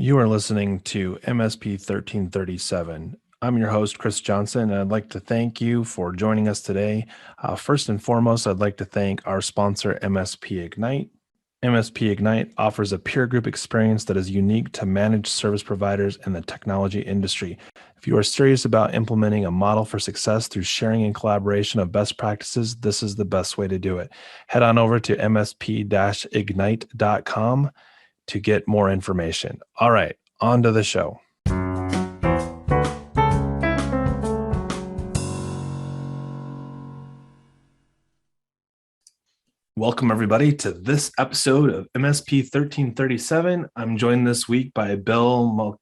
You are listening to MSP 1337. I'm your host, Chris Johnson, and I'd like to thank you for joining us today. First and foremost, I'd like to thank our sponsor, MSP-Ignite. MSP-Ignite offers a peer group experience that is unique to managed service providers in the technology industry. If you are serious about implementing a model for success through sharing and collaboration of best practices, this is the best way to do it. Head on over to msp-ignite.com to get more information. All right, on to the show. Welcome, everybody, to this episode of MSP 1337. I'm joined this week by Bill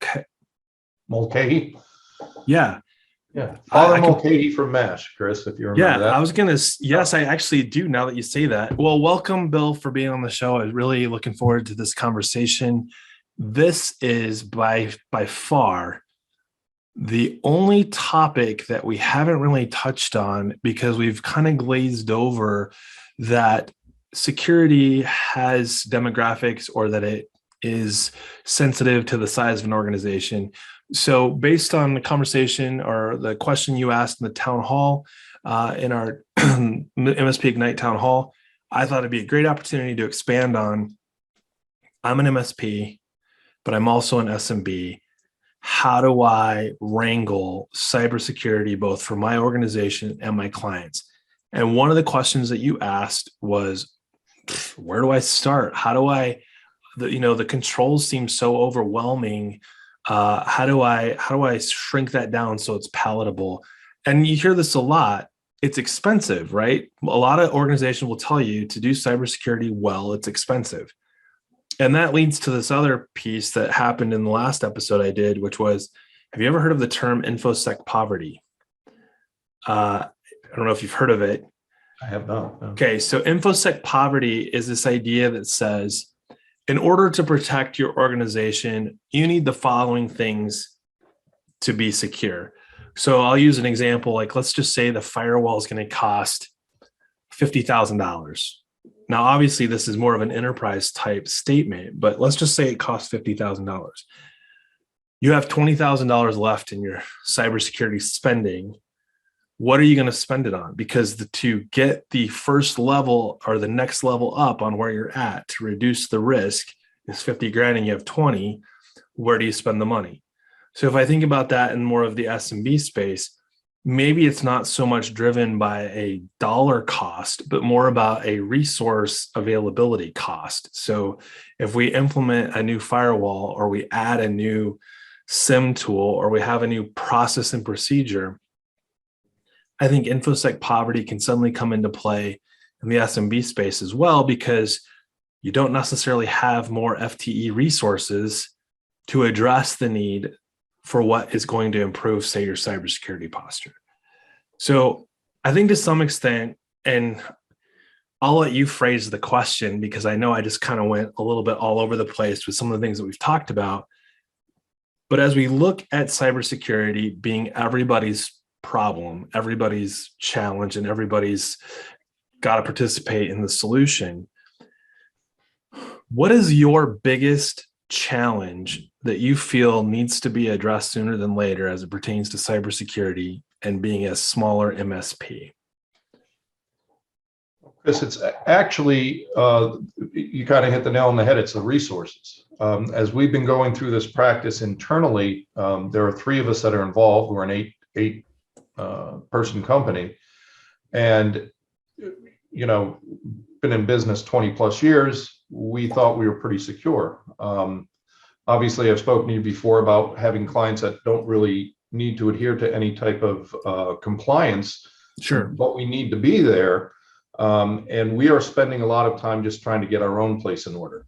Mulcahey. Yeah. Father Mulcahey from MASH, Chris, if you remember that. I was going to, yes, I actually do now that you say that. Well, welcome, Bill, for being on the show. I'm really looking forward to this conversation. This is by far the only topic that we haven't really touched on because we've kind of glazed over that security has demographics or that it is sensitive to the size of an organization. So based on the conversation or the question you asked in the town hall, in our MSP-Ignite town hall, I thought it'd be a great opportunity to expand on, I'm an MSP, but I'm also an SMB. How do I wrangle cybersecurity both for my organization and my clients? And one of the questions that you asked was, where do I start? How do I, the controls seem so overwhelming. How do I shrink that down so it's palatable? And you hear this a lot. It's expensive, right? A lot of organizations will tell you to do cybersecurity well, it's expensive. And that leads to this other piece that happened in the last episode I did, which was, have you ever heard of the term InfoSec poverty? I don't know if you've heard of it. I have not. No. Okay, so InfoSec poverty is this idea that says, in order to protect your organization, you need the following things to be secure. So I'll use an example, like let's just say the firewall is going to cost $50,000. Now, obviously, this is more of an enterprise type statement, but let's just say it costs $50,000. You have $20,000 left in your cybersecurity spending. What are you going to spend it on? Because to get the first level or the next level up on where you're at to reduce the risk is 50 grand and you have 20, where do you spend the money? So if I think about that in more of the SMB space, maybe it's not so much driven by a dollar cost, but more about a resource availability cost. So if we implement a new firewall or we add a new SIM tool or we have a new process and procedure, I think InfoSec poverty can suddenly come into play in the SMB space as well, because you don't necessarily have more FTE resources to address the need for what is going to improve, say, your cybersecurity posture. So I think to some extent, and I'll let you phrase the question because I know I just kind of went a little bit all over the place with some of the things that we've talked about. But as we look at cybersecurity being everybody's problem, everybody's challenge, and everybody's got to participate in the solution, what is your biggest challenge that you feel needs to be addressed sooner than later as it pertains to cybersecurity and being a smaller MSP? Chris, it's actually, you kind of hit the nail on the head. It's the resources. As we've been going through this practice internally, there are three of us that are involved. We're an eight person company. And, been in business 20 plus years. We thought we were pretty secure. Obviously, I've spoken to you before about having clients that don't really need to adhere to any type of compliance. Sure. But we need to be there. And we are spending a lot of time just trying to get our own place in order.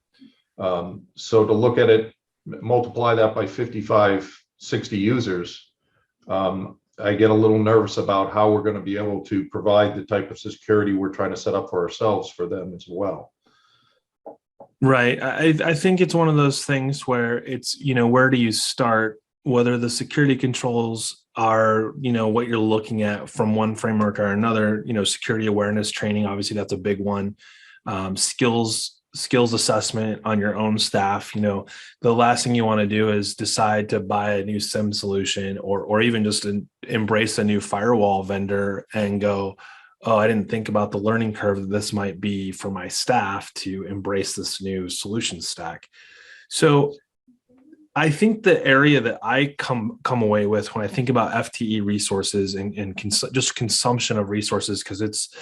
So to look at it, multiply that by 55, 60 users, I get a little nervous about how we're going to be able to provide the type of security we're trying to set up for ourselves for them as well. Right. I think it's one of those things where it's, where do you start? Whether the security controls are, what you're looking at from one framework or another, security awareness training, obviously that's a big one. Skills skills assessment on your own staff. The last thing you want to do is decide to buy a new SIM solution, or even just embrace a new firewall vendor and go, oh, I didn't think about the learning curve that this might be for my staff to embrace this new solution stack. So I think the area that I come away with when I think about FTE resources and just consumption of resources, because it's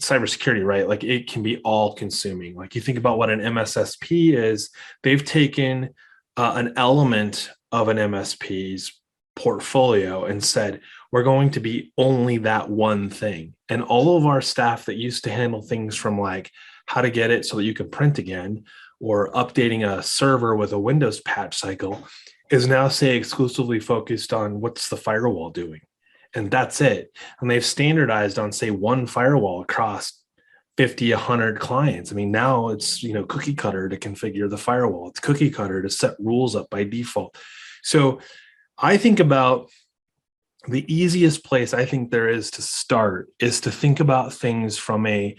cybersecurity, right? Like it can be all consuming. Like you think about what an MSSP is, they've taken an element of an MSP's portfolio and said, we're going to be only that one thing. And all of our staff that used to handle things from like how to get it so that you can print again, or updating a server with a Windows patch cycle, is now, say, exclusively focused on what's the firewall doing. And that's it. And they've standardized on, say, one firewall across 50, 100 clients. I mean, now it's, cookie cutter to configure the firewall. It's cookie cutter to set rules up by default. So I think about the easiest place I think there is to start is to think about things from a,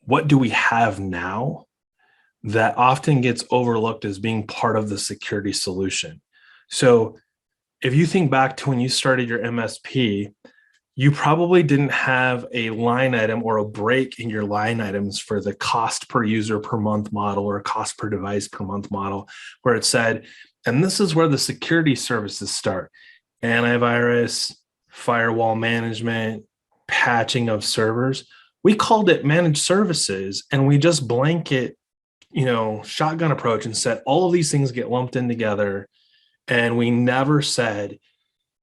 what do we have now that often gets overlooked as being part of the security solution. So if you think back to when you started your MSP, you probably didn't have a line item or a break in your line items for the cost per user per month model or cost per device per month model, where it said, and this is where the security services start: antivirus, firewall management, patching of servers. We called it managed services, and we just blanket shotgun approach and said all of these things get lumped in together. And we never said,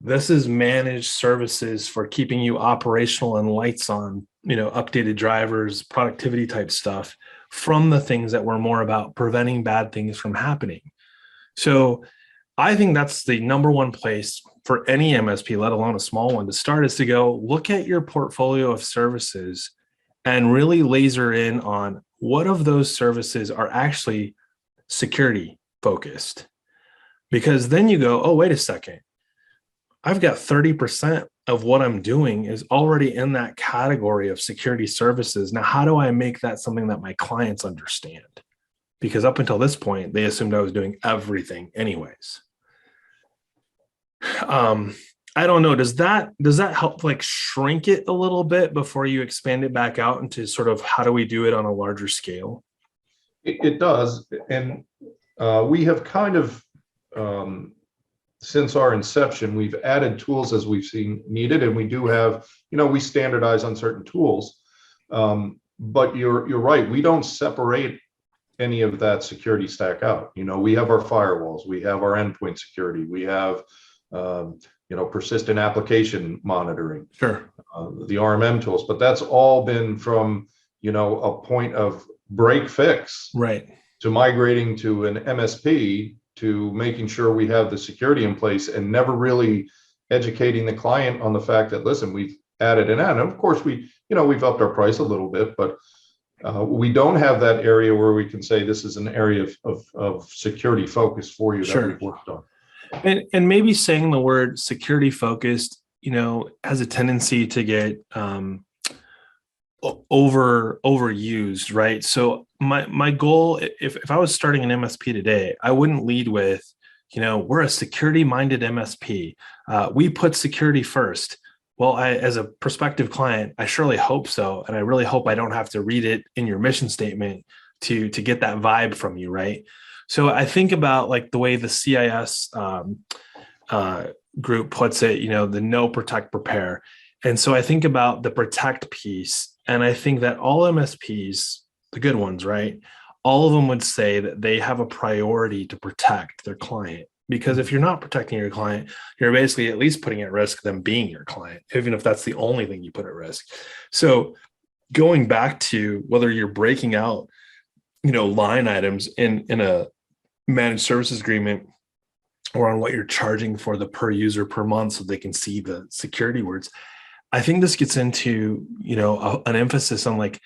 this is managed services for keeping you operational and lights on, updated drivers, productivity type stuff, from the things that were more about preventing bad things from happening. So I think that's the number one place for any MSP, let alone a small one, to start, is to go look at your portfolio of services and really laser in on what of those services are actually security focused. Because then you go, oh, wait a second, I've got 30% of what I'm doing is already in that category of security services. Now, how do I make that something that my clients understand? Because up until this point, they assumed I was doing everything anyways. I don't know. Does that help like shrink it a little bit before you expand it back out into sort of how do we do it on a larger scale? It does. And we have kind of, since our inception, we've added tools as we've seen needed. And we do have, we standardize on certain tools. But you're right. We don't separate any of that security stack out. We have our firewalls, we have our endpoint security, we have persistent application monitoring, sure, the RMM tools, but that's all been from, a point of break fix, right, to migrating to an MSP, to making sure we have the security in place, and never really educating the client on the fact that, listen, we've added an add. And of course, we've upped our price a little bit, but we don't have that area where we can say this is an area of security focus for you that we've worked on. And maybe saying the word security focused, has a tendency to get overused, right? So my goal, if I was starting an MSP today, I wouldn't lead with, we're a security minded MSP. We put security first. Well, as a prospective client, I surely hope so. And I really hope I don't have to read it in your mission statement to get that vibe from you, right? So I think about like the way the CIS group puts it, the know, protect, prepare. And so I think about the protect piece. And I think that all MSPs, the good ones, right, all of them would say that they have a priority to protect their client. Because if you're not protecting your client, you're basically at least putting at risk them being your client, even if that's the only thing you put at risk. So going back to whether you're breaking out, line items in a managed services agreement, or on what you're charging for the per user per month so they can see the security words, I think this gets into, an emphasis on, like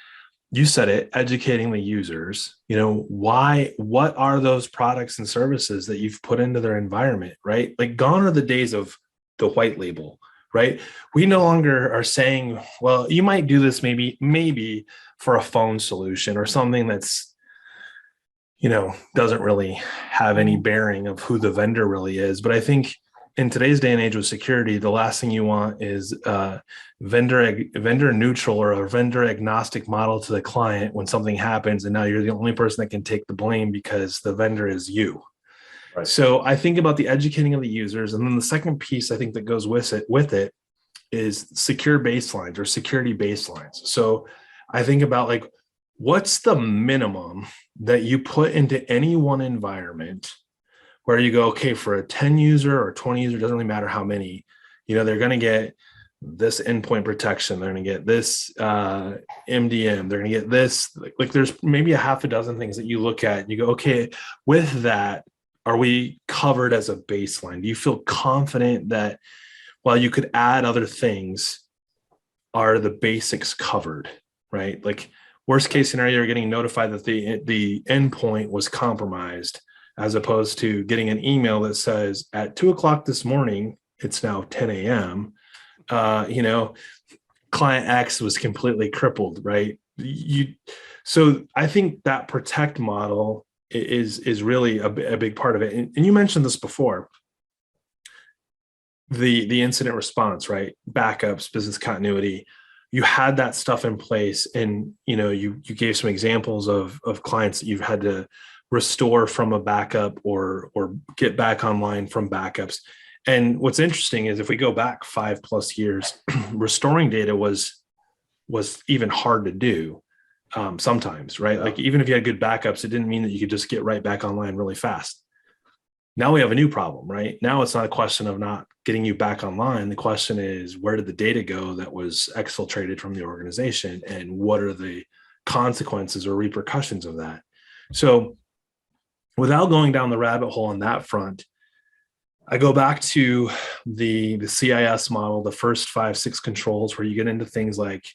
you said it, educating the users, what are those products and services that you've put into their environment, right? Like gone are the days of the white label, right? We no longer are saying, well, you might do this maybe for a phone solution or something that's, doesn't really have any bearing of who the vendor really is. But I think in today's day and age with security, the last thing you want is vendor neutral or a vendor agnostic model to the client when something happens, and now you're the only person that can take the blame because the vendor is you. Right. So I think about the educating of the users, and then the second piece I think that goes with it is secure baselines or security baselines. So I think about like, what's the minimum that you put into any one environment where you go, okay, for a 10 user or 20 user, doesn't really matter how many, they're going to get this endpoint protection. They're going to get this MDM. They're going to get this. Like there's maybe a half a dozen things that you look at and you go, okay, with that, are we covered as a baseline? Do you feel confident that while you could add other things, are the basics covered, right? Like worst case scenario, you're getting notified that the endpoint was compromised, as opposed to getting an email that says at 2:00 this morning, it's now 10 a.m. Client X was completely crippled, right? So I think that protect model is really a big part of it. And you mentioned this before, the incident response, right? Backups, business continuity. You had that stuff in place, and you gave some examples of clients that you've had to restore from a backup or get back online from backups. And what's interesting is if we go back 5+ years, restoring data was even hard to do sometimes, right? Yeah. Like even if you had good backups, it didn't mean that you could just get right back online really fast. Now we have a new problem, right? Now it's not a question of not getting you back online. The question is, where did the data go that was exfiltrated from the organization, and what are the consequences or repercussions of that? So without going down the rabbit hole on that front, I go back to the CIS model, the first 5-6 controls, where you get into things like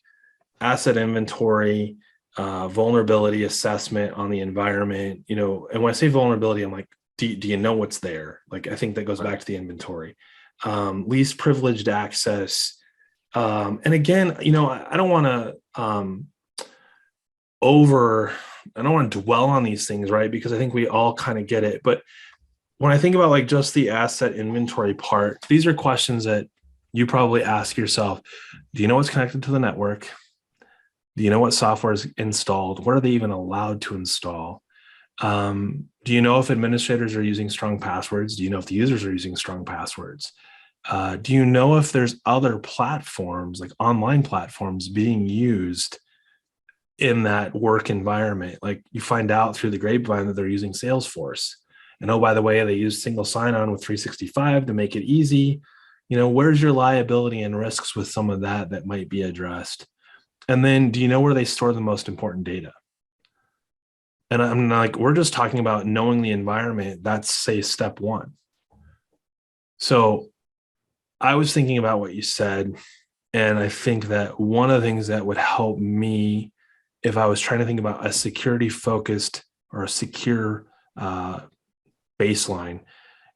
asset inventory, vulnerability assessment on the environment, and when I say vulnerability, I'm like, do you know what's there? Like, I think that goes back to the inventory, least privileged access. And again, I don't want to dwell on these things, right? Because I think we all kind of get it. But when I think about like just the asset inventory part, these are questions that you probably ask yourself. Do you know what's connected to the network? Do you know what software is installed? What are they even allowed to install? Do you know if administrators are using strong passwords? Do you know if the users are using strong passwords? Do you know if there's other platforms, like online platforms, being used in that work environment? Like you find out through the grapevine that they're using Salesforce. And oh, by the way, they use single sign-on with 365 to make it easy. Where's your liability and risks with some of that might be addressed? And then do you know where they store the most important data? And I'm like, we're just talking about knowing the environment. That's, say, step one. So I was thinking about what you said, and I think that one of the things that would help me if I was trying to think about a security focused or a secure baseline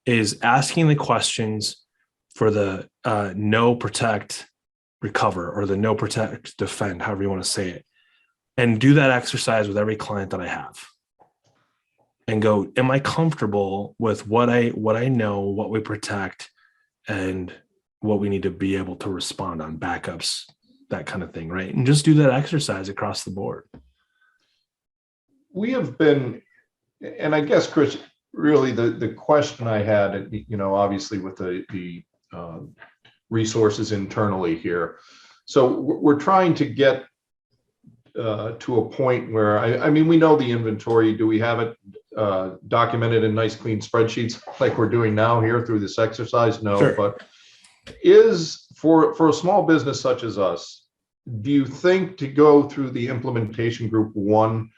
is asking the questions for the know, protect, recover, or the know, protect, defend, however you want to say it. And do that exercise with every client that I have and go, am I comfortable with what I know, what we protect, and what we need to be able to respond on, backups, that kind of thing, right? And just do that exercise across the board. We have been, and I guess, Chris, really the question I had, obviously with the resources internally here. So we're trying to get to a point where, I mean, we know the inventory. Do we have it documented in nice clean spreadsheets like we're doing now here through this exercise? No, sure. But is for a small business such as us, do you think to go through the implementation group one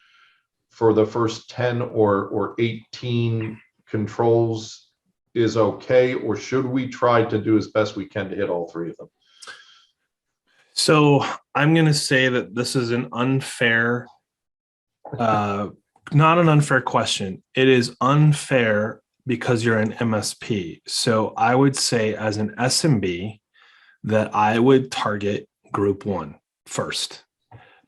for the first 10 or 18 controls is okay, or should we try to do as best we can to hit all three of them? So I'm going to say that this is an unfair, not an unfair question. It is unfair because you're an MSP. So I would say as an SMB, that I would target group one first,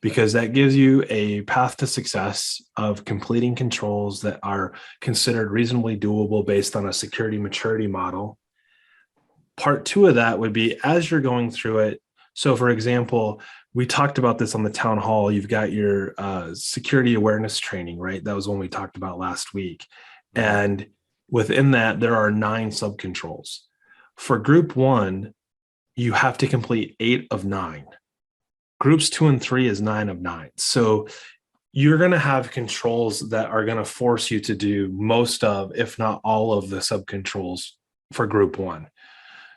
because that gives you a path to success of completing controls that are considered reasonably doable based on a security maturity model. Part two of that would be as you're going through it. So for example, we talked about this on the town hall. You've got your security awareness training, right? That was one we talked about last week. And within that, there are 9 subcontrols. For group one, you have to complete 8 of 9. Groups 2 and 3 is 9 of 9. So you're going to have controls that are going to force you to do most of, if not all of the subcontrols for group one.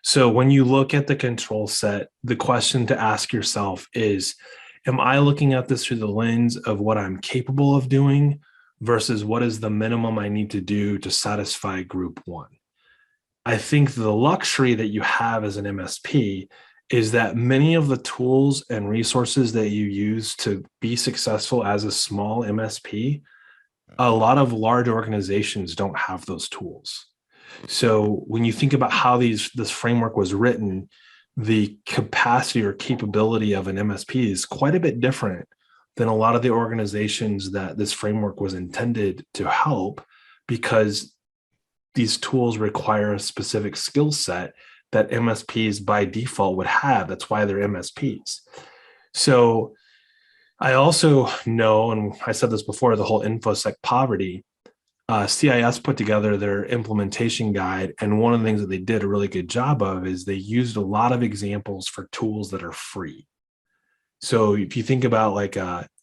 So when you look at the control set, the question to ask yourself is, am I looking at this through the lens of what I'm capable of doing versus what is the minimum I need to do to satisfy group one? I think the luxury that you have as an MSP is that many of the tools and resources that you use to be successful as a small MSP, a lot of large organizations don't have those tools. So when you think about how this framework was written, the capacity or capability of an MSP is quite a bit different than a lot of the organizations that this framework was intended to help, because these tools require a specific skill set that MSPs by default would have. That's why they're MSPs. So I also know, and I said this before, the whole InfoSec poverty, CIS put together their implementation guide. And one of the things that they did a really good job of is they used a lot of examples for tools that are free. So if you think about like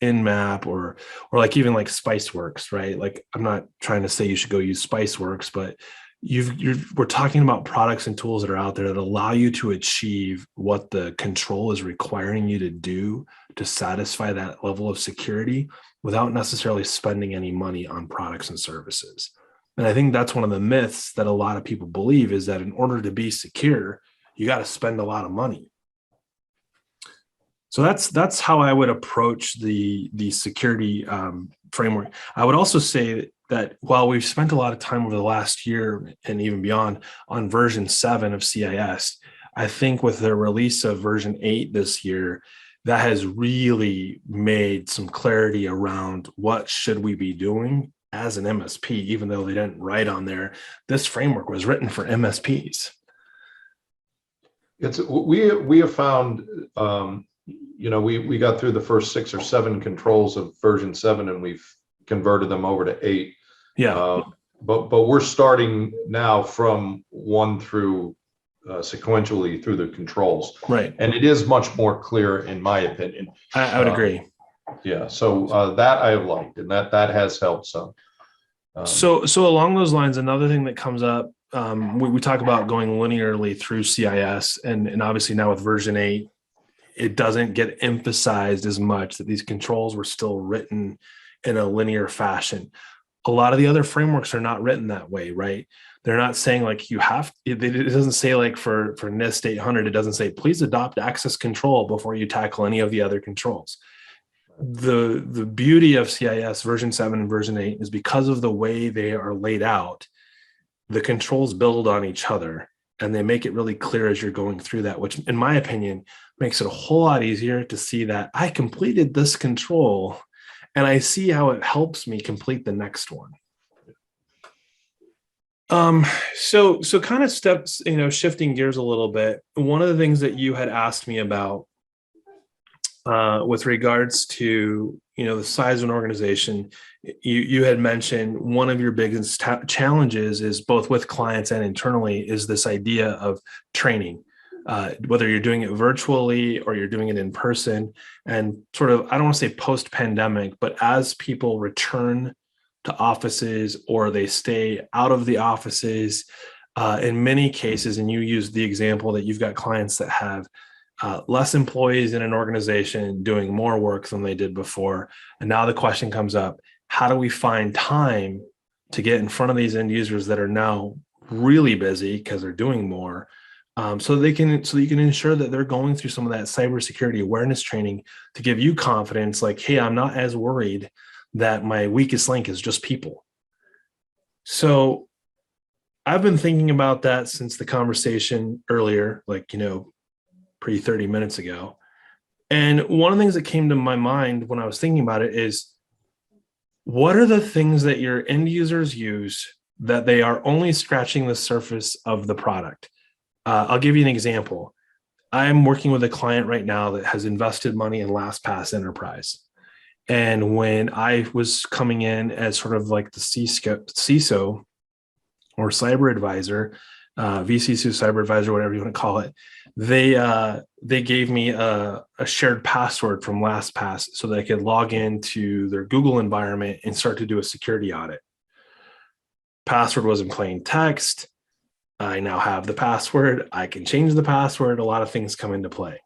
Nmap or like even like Spiceworks, right? Like I'm not trying to say you should go use Spiceworks, but we're talking about products and tools that are out there that allow you to achieve what the control is requiring you to do to satisfy that level of security without necessarily spending any money on products and services. And I think that's one of the myths that a lot of people believe, is that in order to be secure, you got to spend a lot of money. So that's how I would approach the security framework. I would also say that while we've spent a lot of time over the last year and even beyond on version 7 of CIS, I think with the release of version 8 this year, that has really made some clarity around what should we be doing as an MSP, even though they didn't write on there. This framework was written for MSPs. We have found, we got through the first 6 or 7 controls of version 7, and we've converted them over to 8. Yeah. But we're starting now from 1 through sequentially through the controls. Right. And it is much more clear, in my opinion. I would agree. Yeah. So that I have liked, and that has helped some. So along those lines, another thing that comes up, we talk about going linearly through CIS, and obviously now with version 8, it doesn't get emphasized as much that these controls were still written in a linear fashion. A lot of the other frameworks are not written that way, right? They're not saying like you have, it doesn't say like for NIST 800, it doesn't say, please adopt access control before you tackle any of the other controls. The beauty of CIS version 7 and version 8 is because of the way they are laid out, the controls build on each other and they make it really clear as you're going through that, which in my opinion makes it a whole lot easier to see that I completed this control and I see how it helps me complete the next one. So kind of steps, shifting gears a little bit. One of the things that you had asked me about with regards to, the size of an organization, you had mentioned one of your biggest challenges is both with clients and internally is this idea of training, whether you're doing it virtually or you're doing it in person, and sort of, I don't want to say post-pandemic, but as people return to offices or they stay out of the offices, in many cases, and you use the example that you've got clients that have less employees in an organization doing more work than they did before. And now the question comes up, how do we find time to get in front of these end users that are now really busy because they're doing more, so you can ensure that they're going through some of that cybersecurity awareness training to give you confidence, like, hey, I'm not as worried that my weakest link is just people. So I've been thinking about that since the conversation earlier, like, pre 30 minutes ago. And one of the things that came to my mind when I was thinking about it is, what are the things that your end users use that they are only scratching the surface of the product? I'll give you an example. I'm working with a client right now that has invested money in LastPass Enterprise. And when I was coming in as sort of like the CISO or cyber advisor, VCSO cyber advisor, whatever you want to call it, they gave me a shared password from LastPass so that I could log into their Google environment and start to do a security audit. Password was in plain text. I now have the password. I can change the password. A lot of things come into play.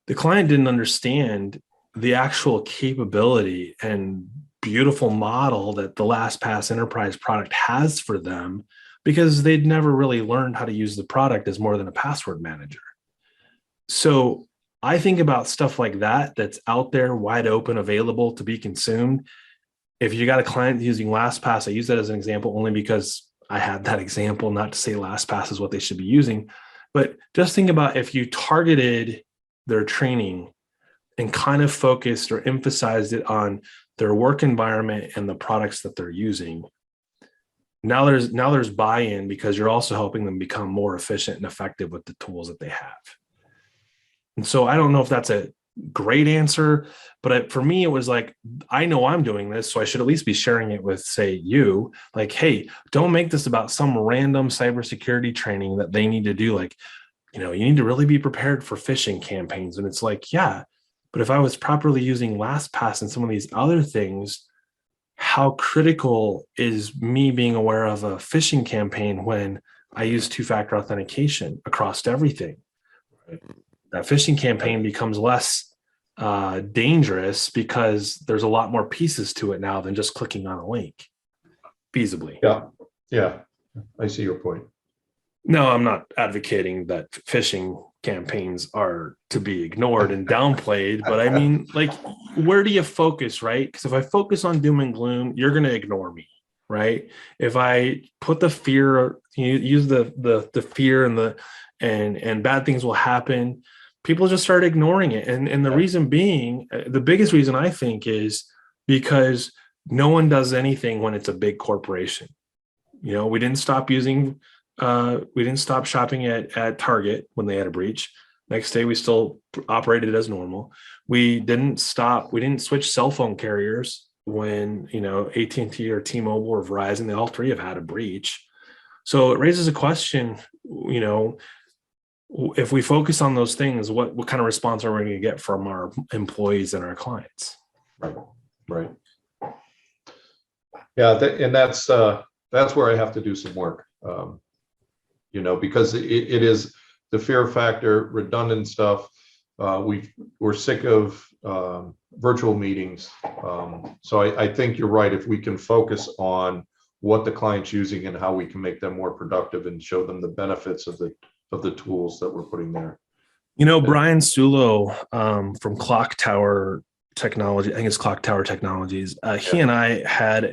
The client didn't understand the actual capability and beautiful model that the LastPass Enterprise product has for them, because they'd never really learned how to use the product as more than a password manager. So I think about stuff like that that's out there, wide open, available to be consumed. If you got a client using LastPass, I use that as an example only because I had that example, not to say LastPass is what they should be using, but just think about if you targeted their training and kind of focused or emphasized it on their work environment and the products that they're using. Now there's buy-in, because you're also helping them become more efficient and effective with the tools that they have. And so I don't know if that's a great answer, but for me, it was like, I know I'm doing this, so I should at least be sharing it with, say, you, like, hey, don't make this about some random cybersecurity training that they need to do. Like, you need to really be prepared for phishing campaigns. And it's like, yeah, but if I was properly using LastPass and some of these other things, how critical is me being aware of a phishing campaign when I use two-factor authentication across everything? That phishing campaign becomes less dangerous because there's a lot more pieces to it now than just clicking on a link feasibly. Yeah, I see your point. No, I'm not advocating that phishing campaigns are to be ignored and downplayed, but I mean, like, where do you focus, right? Because if I focus on doom and gloom, you're going to ignore me, right? If I put the fear, use the fear and bad things will happen, people just start ignoring it. And the reason being, the biggest reason I think is because no one does anything when it's a big corporation. We didn't stop shopping at Target when they had a breach. Next day, we still operated as normal. We didn't switch cell phone carriers when, AT&T or T-Mobile or Verizon, they all three have had a breach. So it raises a question, if we focus on those things, what kind of response are we going to get from our employees and our clients? Right. Yeah, and that's where I have to do some work. Because it is the fear factor, redundant stuff. We're sick of virtual meetings. So I think you're right. If we can focus on what the client's using and how we can make them more productive and show them the benefits of the tools that we're putting there. Brian Sulo from Clock Tower Technology, I think it's Clock Tower Technologies. He and I had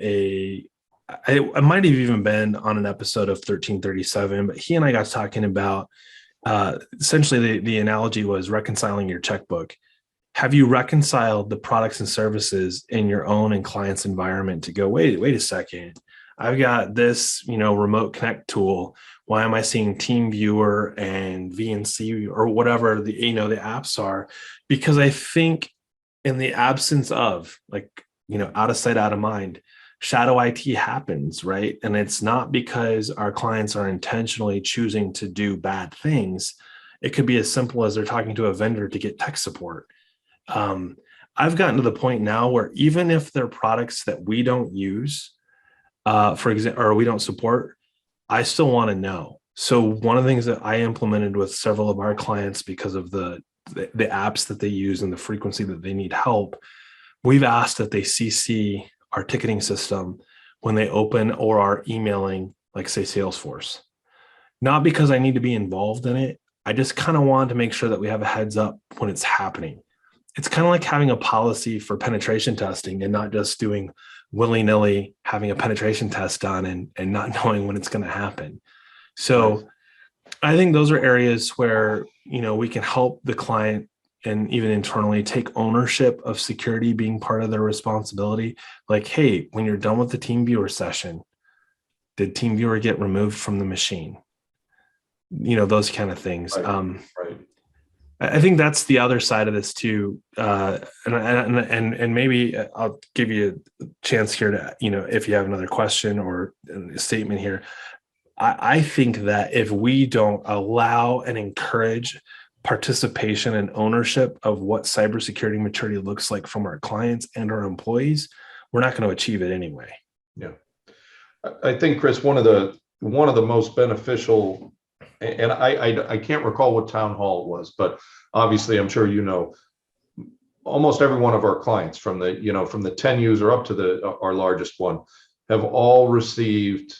I might have even been on an episode of 1337, but he and I got talking about essentially the analogy was reconciling your checkbook. Have you reconciled the products and services in your own and client's environment to go, wait a second, I've got this, remote connect tool. Why am I seeing TeamViewer and VNC or whatever the apps are? Because I think in the absence of, out of sight, out of mind, shadow IT happens, right? And it's not because our clients are intentionally choosing to do bad things. It could be as simple as they're talking to a vendor to get tech support. I've gotten to the point now where even if they're products that we don't use, for example, or we don't support, I still want to know. So one of the things that I implemented with several of our clients, because of the apps that they use and the frequency that they need help, we've asked that they CC our ticketing system when they open or are emailing, like, say, Salesforce. Not because I need to be involved in it. I just kind of want to make sure that we have a heads up when it's happening. It's kind of like having a policy for penetration testing and not just doing willy-nilly, having a penetration test done and not knowing when it's going to happen. So I think those are areas where we can help the client and even internally take ownership of security being part of their responsibility. Like, hey, when you're done with the TeamViewer session, did TeamViewer get removed from the machine? Those kind of things. Right. I think that's the other side of this too. And maybe I'll give you a chance here to, if you have another question or a statement here. I think that if we don't allow and encourage participation and ownership of what cybersecurity maturity looks like from our clients and our employees, we're not going to achieve it anyway. Yeah. I think, Chris, one of the most beneficial, and I can't recall what town hall it was, but obviously I'm sure almost every one of our clients from the 10 user up to our largest one have all received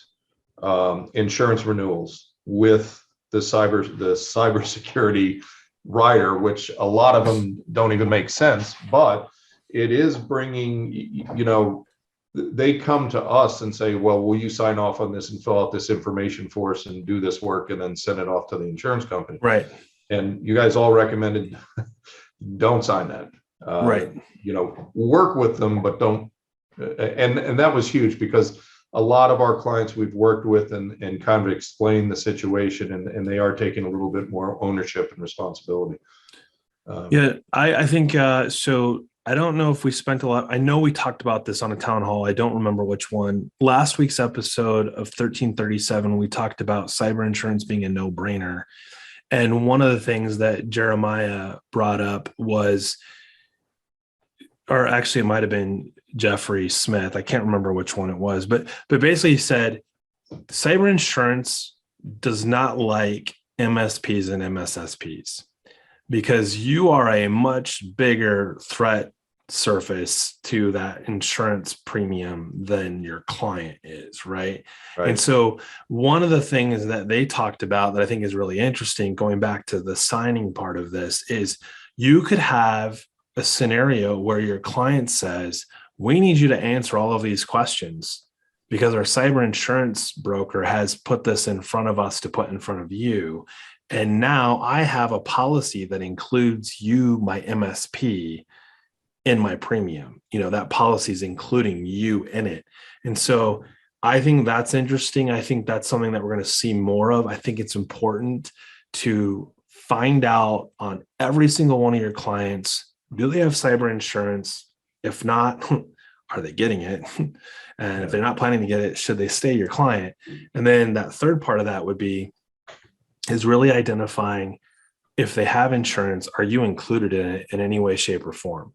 insurance renewals with the cybersecurity rider, which a lot of them don't even make sense, but it is bringing, they come to us and say, well, will you sign off on this and fill out this information for us and do this work and then send it off to the insurance company. Right. And you guys all recommended don't sign that. Right. Work with them, but don't. And that was huge because a lot of our clients we've worked with and kind of explained the situation, and they are taking a little bit more ownership and responsibility. I think so. I don't know if we spent a lot. I know we talked about this on a town hall. I don't remember which one. Last week's episode of 1337, we talked about cyber insurance being a no-brainer. And one of the things that Jeremiah brought up was, or actually it might have been Jeffrey Smith. I can't remember which one it was, but basically he said cyber insurance does not like MSPs and MSSPs because you are a much bigger threat surface to that insurance premium than your client is, right? And so one of the things that they talked about that I think is really interesting, going back to the signing part of this, is you could have a scenario where your client says, we need you to answer all of these questions because our cyber insurance broker has put this in front of us to put in front of you. And now I have a policy that includes you, my MSP, in my premium. That policy is including you in it. And so I think that's interesting. I think that's something that we're going to see more of. I think it's important to find out on every single one of your clients, do they have cyber insurance? If not, are they getting it? And if they're not planning to get it, should they stay your client? And then that third part of that is really identifying if they have insurance, are you included in it in any way, shape, or form?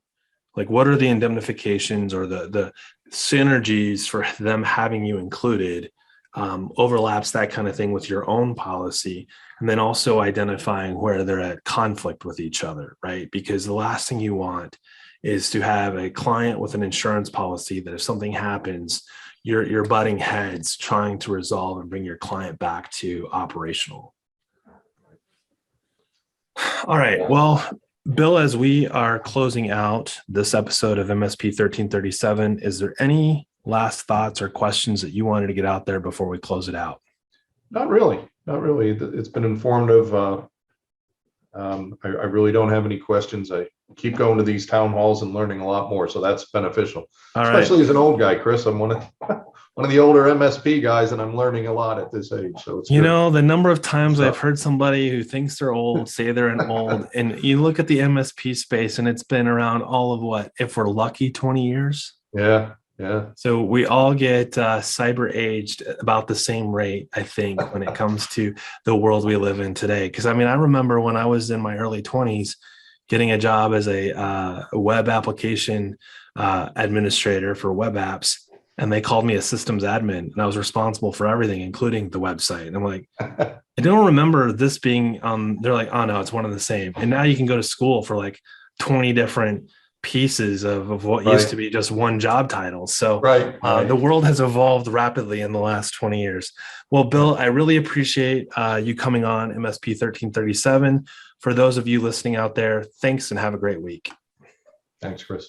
Like, what are the indemnifications or the synergies for them having you included? Overlaps that kind of thing with your own policy. And then also identifying where they're at conflict with each other, right? Because the last thing you want is to have a client with an insurance policy that if something happens, you're butting heads trying to resolve and bring your client back to operational. All right. Well, Bill, as we are closing out this episode of MSP 1337, is there any last thoughts or questions that you wanted to get out there before we close it out? Not really. It's been informative. I really don't have any questions. I keep going to these town halls and learning a lot more, so that's beneficial. Especially as an old guy, Chris. I'm one of the older MSP guys, and I'm learning a lot at this age. So it's the number of times I've heard somebody who thinks they're old say they're an old, and you look at the MSP space, and it's been around all of what, if we're lucky, 20 years. Yeah. So we all get cyber aged about the same rate, I think, when it comes to the world we live in today. Because I remember when I was in my early 20s, getting a job as a web application administrator for web apps, and they called me a systems admin, and I was responsible for everything, including the website. And I'm like, I don't remember this being they're like, oh no, it's one and the same. And now you can go to school for like 20 different pieces of what used to be just one job title. So the world has evolved rapidly in the last 20 years. Well, Bill, I really appreciate you coming on MSP 1337. For those of you listening out there, thanks and have a great week. Thanks, Chris.